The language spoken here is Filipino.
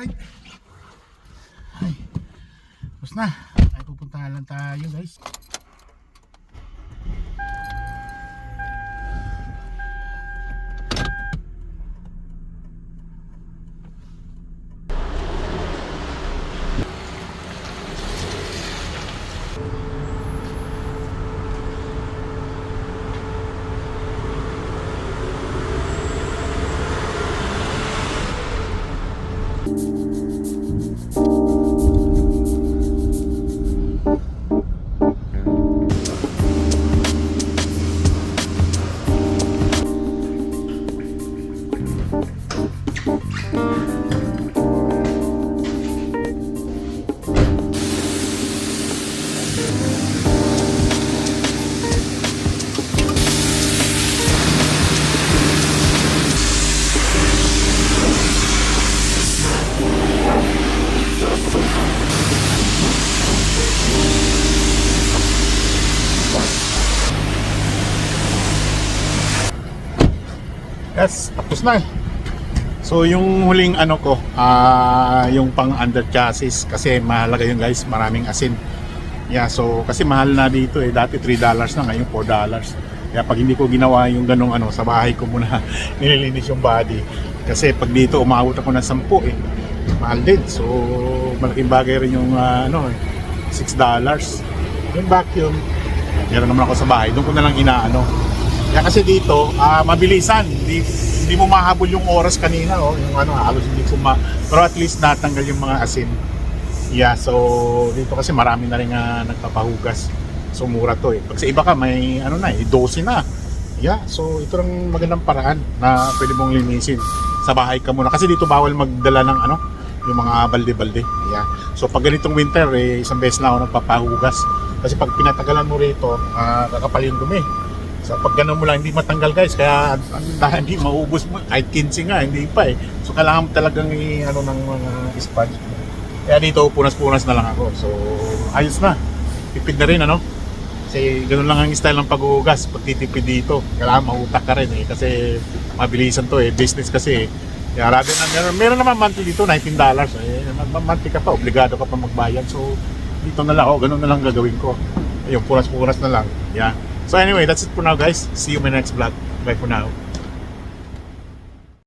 Alright. Ay, tapos na. Ay, pupuntahan lang tayo guys. Yes, tapos na. So yung huling ano ko, yung pang under chassis kasi mahalaga yun guys, maraming asin. Yeah, so kasi mahal na dito dati $3 na, ngayon $4. Kaya pag hindi ko ginawa yung ganong ano, sa bahay ko muna nililinis yung body. Kasi pag dito umabot ako ng 10 mahal din. So malaking bagay rin yung $6. Yung vacuum, meron naman ako sa bahay, doon ko na lang inaano. Kaya kasi dito, mabilisan, hindi mo mahabol yung oras kanina, yung halos hindi ko pero at least natanggal yung mga asin. Yeah, so dito kasi marami na rin nagpapahugas. So mura to Pag sa iba ka may 12 na. Yeah, so ito lang magandang paraan na pwede mong linisin. Sa bahay ka muna kasi dito bawal magdala ng yung mga balde-balde. Yeah. So pag ganitong winter isang beses na ako nagpapahugas. Kasi pag pinatagalan mo rito, kakapal yung dumi. So pag gano'n mo lang hindi matanggal guys, kaya hindi maubos mo, kahit 15 nga, hindi pa So kailangan mo talagang ng mga sponge. Kaya dito punas-punas na lang ako. So ayos na, tipid na rin kasi gano'n lang ang style ng paghuhugas. Pag titipid dito, kailangan mautak ka rin kasi mabilisan to business kasi kaya rather na meron naman monthly dito $19 monthly ka pa, obligado ka pa magbayad. So dito na lang gano'n na lang gagawin ko. Ayun, punas-punas na lang. Yeah. So anyway, that's it for now guys. See you in my next vlog. Bye for now.